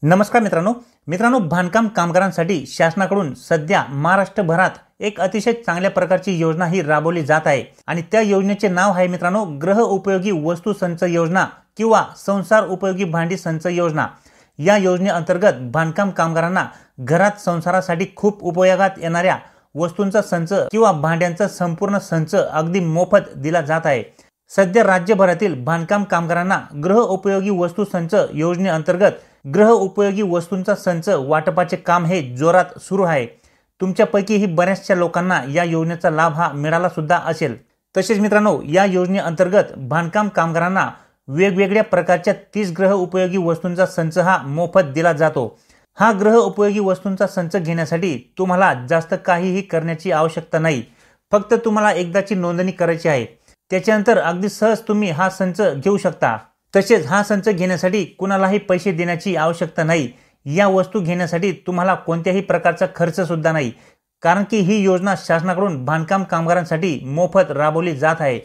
नमस्कार मित्रांनो बांधकाम कामगारांसाठी शासनाकडून सध्या महाराष्ट्रभरात एक अतिशय चांगल्या प्रकारची योजना ही राबवली जात आहे आणि त्या योजनेचे नाव आहे मित्रांनो गृह उपयोगी वस्तू संच योजना किंवा संसार उपयोगी भांडी संच योजना। या योजनेअंतर्गत बांधकाम कामगारांना घरात संसारासाठी खूप उपयोगात येणाऱ्या वस्तूंचा संच किंवा भांड्यांचा संपूर्ण संच अगदी मोफत दिला जात आहे। सध्या राज्यभरातील बांधकाम कामगारांना गृह उपयोगी वस्तू संच योजनेअंतर्गत गृह उपयोगी वस्तूंचा संच वाटपाचे काम हे जोरात सुरू आहे। तुमच्यापैकी ही बऱ्याचशा लोकांना या योजनेचा लाभ हा मिळाला सुद्धा असेल। तसेच मित्रांनो या योजनेअंतर्गत बांधकाम कामगारांना वेगवेगळ्या प्रकारच्या 30 गृह उपयोगी वस्तूंचा संच हा मोफत दिला जातो। हा गृह उपयोगी वस्तूंचा संच घेण्यासाठी तुम्हाला जास्त काहीही करण्याची आवश्यकता नाही, फक्त तुम्हाला एकदाची नोंदणी करायची आहे। त्याच्यानंतर अगदी सहज तुम्ही हा संच घेऊ शकता। तसेच हा संच घेण्यासाठी कुणालाही पैसे देण्याची आवश्यकता नाही। या वस्तू घेण्यासाठी तुम्हाला कोणत्याही प्रकारचा खर्च सुद्धा नाही, कारण की ही योजना शासनाकडून बांधकाम कामगारांसाठी मोफत राबवली जात आहे।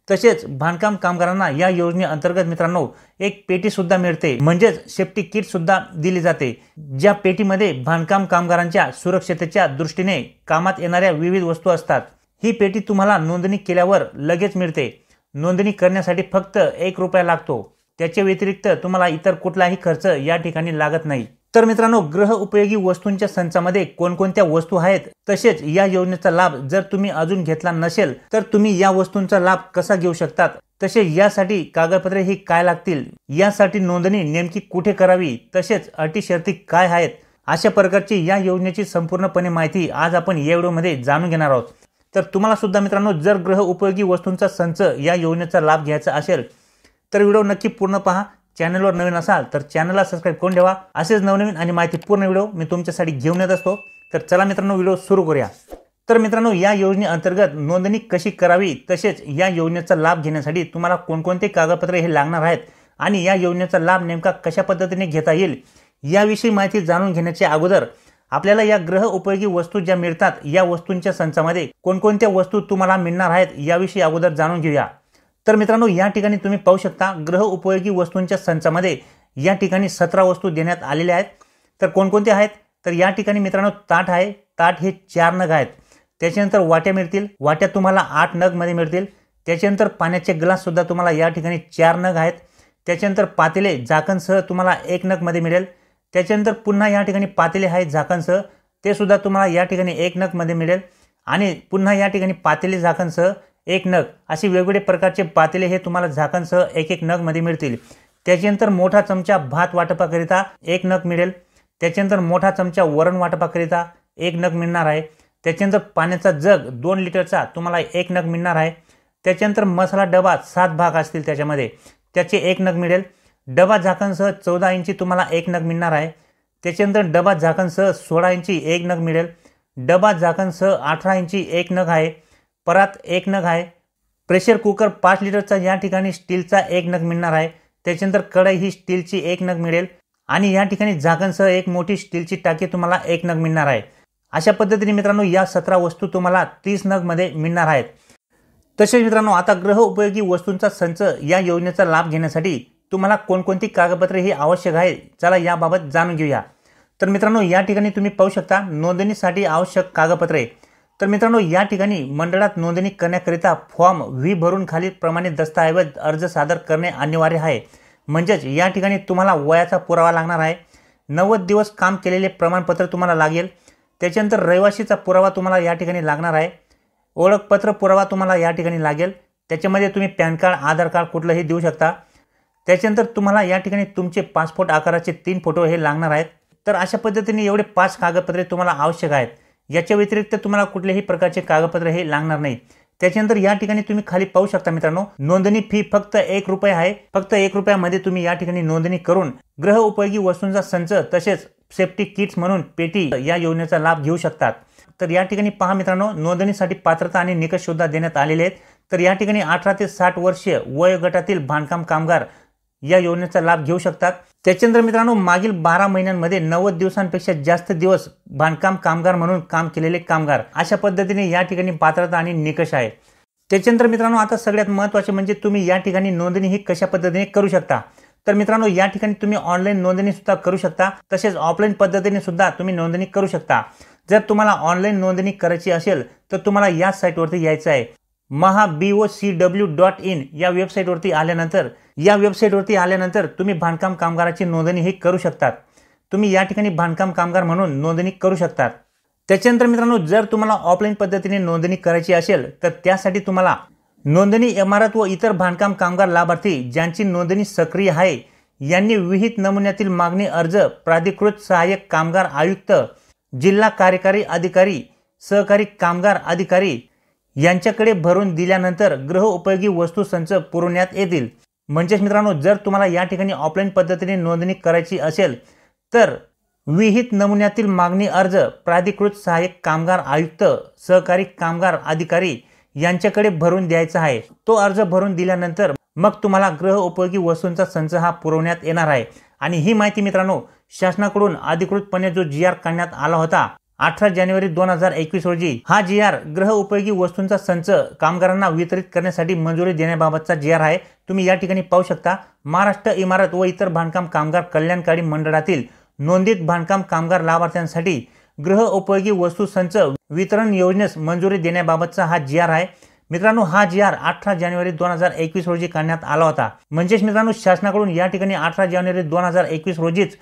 तसेच बांधकाम कामगारांना या योजनेअंतर्गत मित्रांनो एक पेटी सुद्धा मिळते, म्हणजेच सेफ्टी किट सुद्धा दिली जाते। ज्या पेटीमध्ये बांधकाम कामगारांच्या सुरक्षतेच्या दृष्टीने कामात येणाऱ्या विविध वस्तू असतात। ही पेटी तुम्हाला नोंदणी केल्यावर लगेच मिळते। नोंदणी करण्यासाठी फक्त 1 रुपया लागतो। त्याच्या व्यतिरिक्त तुम्हाला इतर कुठलाही खर्च या ठिकाणी लागत नाही। तर मित्रांनो गृह उपयोगी वस्तूंच्या संचामध्ये कोणकोणत्या वस्तू आहेत, तसेच या योजनेचा लाभ जर तुम्ही अजून घेतला नसेल तर तुम्ही या वस्तूंचा लाभ कसा घेऊ शकतात, तसेच यासाठी कागदपत्रे ही काय लागतील, यासाठी नोंदणी नेमकी कुठे करावी, तसेच अटी शर्ती काय आहेत, अशा प्रकारची या योजनेची संपूर्णपणे माहिती आज आपण या व्हिडिओमध्ये जाणून घेणार आहोत। तर तुम्हाला सुद्धा मित्रांनो जर गृह उपयोगी वस्तूंचा संच या योजनेचा लाभ घ्यायचा असेल तर व्हिडिओ नक्की पूर्ण पहा। चॅनलवर नवीन असाल तर चॅनलला सबस्क्राइब करून ठेवा। असेच नवनवीन आणि माहितीपूर्ण व्हिडिओ मी तुमच्यासाठी घेऊन येत असतो। तर चला मित्रांनो व्हिडिओ सुरू करूया। तर मित्रांनो या योजनेअंतर्गत नोंदणी कशी करावी, तसेच या योजनेचा लाभ घेण्यासाठी तुम्हाला कोणकोणते कागदपत्रे हे लागणार आहेत आणि या योजनेचा लाभ नेमका कशा पद्धतीने घेता येईल याविषयी माहिती जाणून घेण्याच्या अगोदर आपल्याला या गृह उपयोगी वस्तू ज्या मिळतात या वस्तूंच्या संचामध्ये कोणकोणत्या वस्तू तुम्हाला मिळणार आहेत याविषयी अगोदर जाणून घेऊया। तर मित्रांनो या ठिकाणी तुम्ही पाहू शकता गृह उपयोगी वस्तूंच्या संचामध्ये या ठिकाणी 17 वस्तू देण्यात आलेल्या आहेत। तर कोणकोणत्या आहेत तर या ठिकाणी मित्रांनो ताट आहे, ताट हे 4 नग आहेत। त्याच्यानंतर वाट्या मिळतील, वाट्या तुम्हाला 8 नग मध्ये मिळतील। त्याच्यानंतर पाण्याचे ग्लास सुद्धा तुम्हाला या ठिकाणी 4 नग आहेत। त्याच्यानंतर पातेले झाकणसह तुम्हाला 1 नग मध्ये मिळेल। त्याच्यानंतर पुन्हा या ठिकाणी पातेले आहे झाकणसह, ते सुद्धा तुम्हाला या ठिकाणी 1 नग मध्ये मिळेल। आणि पुन्हा या ठिकाणी पातेले झाकणसह 1 नग, अशी वेगवेगळे प्रकारचे पातेले हे तुम्हाला झाकणसह 1 नग मध्ये मिळतील। त्याच्यानंतर मोठा चमचा भात वाटपाकरिता 1 नग मिळेल। त्याच्यानंतर मोठा चमचा वरण वाटपाकरिता 1 नग मिळणार आहे। त्याच्यानंतर पाण्याचा जग 2 लिटरचा तुम्हाला 1 नग मिळणार आहे। त्याच्यानंतर मसाला डबा 7 भाग असतील त्याच्यामध्ये, त्याचे 1 नग मिळेल। डबा झाकणसह 14 इंची तुम्हाला 1 नग मिळणार आहे। त्याच्यानंतर डबा झाकणसह 16 इंची 1 नग मिळेल। डबा झाकणसह 18 इंची 1 नग आहे। परात 1 नग आहे। प्रेशर कुकर 5 लिटरचा या ठिकाणी स्टीलचा 1 नग मिळणार आहे। त्याच्यानंतर कढई ही स्टीलची 1 नग मिळेल आणि या ठिकाणी झाकणसह एक मोठी स्टीलची टाकी तुम्हाला 1 नग मिळणार आहे। अशा पद्धतीने मित्रांनो या 17 वस्तू तुम्हाला 30 नग मध्ये मिळणार आहेत। तसेच मित्रांनो आता गृह उपयोगी वस्तूंचा संच या योजनेचा लाभ घेण्यासाठी तुम्हाला कोणकोणती कागदपत्रे ही आवश्यक आहे, चला याबाबत जाणून घेऊया। तर मित्रांनो या ठिकाणी तुम्ही पाहू शकता नोंदणीसाठी आवश्यक कागदपत्रे। तर मित्रांनो या ठिकाणी मंडळात नोंदणी करण्याकरिता फॉर्म व्ही भरून खालील प्रमाणे दस्तऐवज अर्ज सादर करणे अनिवार्य आहे। म्हणजेच या ठिकाणी तुम्हाला वयाचा पुरावा लागणार आहे, 90 दिवस काम केलेले प्रमाणपत्र तुम्हाला लागेल। त्याच्यानंतर रहिवासीचा पुरावा तुम्हाला या ठिकाणी लागणार आहे। ओळखपत्र पुरावा तुम्हाला या ठिकाणी लागेल, त्याच्यामध्ये तुम्ही पॅन कार्ड, आधार कार्ड कुठलंही देऊ शकता। त्याच्यानंतर तुम्हाला या ठिकाणी तुमचे पासपोर्ट आकाराचे 3 फोटो हे लागणार आहेत। तर अशा पद्धतीने एवढे 5 कागदपत्रे तुम्हाला आवश्यक आहेत। याच्या व्यतिरिक्त तुम्हाला कुठल्याही प्रकारचे कागदपत्र हे लागणार नाही। त्याच्यानंतर या ठिकाणी तुम्ही खाली पाहू शकता मित्रांनो नोंदणी फी फक्त 1 रुपया आहे। फक्त 1 रुपयामध्ये तुम्ही या ठिकाणी नोंदणी करून गृह उपयोगी वस्तूंचा संच तसेच सेफ्टी किट्स म्हणून पेटी या योजनेचा लाभ घेऊ शकतात। तर या ठिकाणी पहा मित्रांनो नोंदणीसाठी पात्रता आणि निकष सुद्धा देण्यात आलेले आहेत। तर या ठिकाणी 18 ते 60 वर्षीय वयोगटातील बांधकाम कामगार या योजनेचा लाभ घेऊ शकतात। त्याच्यानंतर मित्रांनो मागील 12 महिन्यांमध्ये 90 दिवसांपेक्षा जास्त दिवस बांधकाम कामगार म्हणून काम केलेले कामगार, अशा पद्धतीने या ठिकाणी पात्रता आणि निकष आहे। त्याच्यानंतर मित्रांनो आता सगळ्यात महत्त्वाचे म्हणजे तुम्ही या ठिकाणी नोंदणी ही कशा पद्धतीने करू शकता। तर मित्रांनो या ठिकाणी तुम्ही ऑनलाईन नोंदणी सुद्धा करू शकता, तसेच ऑफलाईन पद्धतीने सुद्धा तुम्ही नोंदणी करू शकता। जर तुम्हाला ऑनलाईन नोंदणी करायची असेल तर तुम्हाला या साईटवरती यायचं आहे। mahabocw.in या वेबसाईटवरती आल्यानंतर तुम्ही बांधकाम कामगाराची नोंदणी ही करू शकतात। तुम्ही या ठिकाणी बांधकाम कामगार म्हणून नोंदणी करू शकतात। त्याच्यानंतर मित्रांनो जर तुम्हाला ऑफलाईन पद्धतीने नोंदणी करायची असेल तर त्यासाठी तुम्हाला नोंदणी इमारत व इतर बांधकाम कामगार लाभार्थी ज्यांची नोंदणी सक्रिय आहे यांनी विहित नमुन्यातील मागणी अर्ज प्राधिकृत सहाय्यक कामगार आयुक्त, जिल्हा कार्यकारी अधिकारी, सहकारी कामगार अधिकारी यांच्याकडे भरून दिल्यानंतर गृहउपयोगी वस्तू संच पुरवण्यात येतील। म्हणजेच मित्रांनो जर तुम्हाला या ठिकाणी ऑफलाईन पद्धतीने नोंदणी करायची असेल तर विहित नमुन्यातील मागणी अर्ज प्राधिकृत सहाय्यक कामगार आयुक्त, सहकारी कामगार अधिकारी यांच्याकडे भरून द्यायचा आहे। तो अर्ज भरून दिल्यानंतर मग तुम्हाला गृहउपयोगी वस्तूंचा संच हा पुरवण्यात येणार आहे। आणि ही माहिती मित्रांनो शासनाकडून अधिकृतपणे जो GR काढण्यात आला होता 18 जानेवारी 2021 रोजी, हा GR गृहउपयोगी वस्तूंचा संच कामगारांना वितरित करण्यासाठी मंजुरी देण्याबाबतचा GR आहे। तुम्ही या ठिकाणी पाहू शकता, महाराष्ट्र इमारत व इतर बांधकाम कामगार कल्याणकारी मंडळातील नोंदित बांधकाम कामगार लाभार्थ्यांसाठी गृहउपयोगी वस्तू संच वितरण योजनेस मंजुरी देण्याबाबतचा हा GR आहे। मित्रांनो हा GR 18 जानेवारी 2021 रोजी काढण्यात आला होता। म्हणजेच मित्रांनो शासनाकडून या ठिकाणी 18 जानेवारी 2021 रोजीच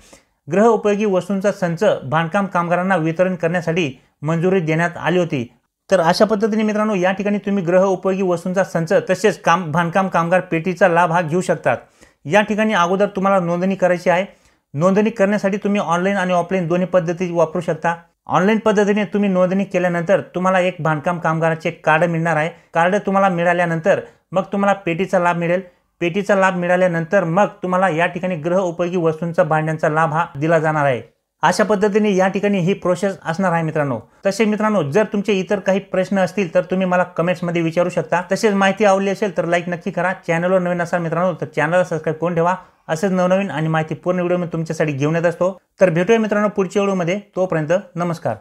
गृहउपयोगी वस्तूंचा संच बांधकाम कामगारांना वितरण करण्यासाठी मंजुरी देण्यात आली होती। तर अशा पद्धतीने मित्रांनो या ठिकाणी तुम्ही गृहउपयोगी वस्तूंचा संच तसेच बांधकाम कामगार पेटीचा लाभ हा घेऊ शकतात। या ठिकाणी अगोदर तुम्हाला नोंदणी करायची आहे। नोंदणी करण्यासाठी तुम्ही ऑनलाईन आणि ऑफलाईन दोन्ही पद्धती वापरू शकता। ऑनलाईन पद्धतीने तुम्ही नोंदणी केल्यानंतर तुम्हाला एक बांधकाम कामगाराचे कार्ड मिळणार आहे। कार्ड तुम्हाला मिळाल्यानंतर मग तुम्हाला पेटीचा लाभ मिळेल। पेटीचा लाभ मिळाल्यानंतर मग तुम्हाला या ठिकाणी गृहउपयोगी वस्तूंचा भांड्यांचा लाभ हा दिला जाणार आहे। अशा पद्धतीने या ठिकाणी ही प्रोसेस असणार आहे मित्रांनो। तसेच मित्रांनो जर तुमचे इतर काही प्रश्न असतील तर तुम्ही मला कमेंट्स मध्ये विचारू शकता। तसेच माहिती आवडली असेल तर लाईक नक्की करा। चॅनलवर नवीन असाल मित्रांनो तर चॅनलला सबस्क्राइब करून ठेवा। असेच नवनवीन आणि माहितीपूर्ण व्हिडिओ मी तुमच्यासाठी घेऊन येत असतो। तर भेटूया मित्रांनो पुढच्या व्हिडिओमध्ये। तोपर्यंत नमस्कार।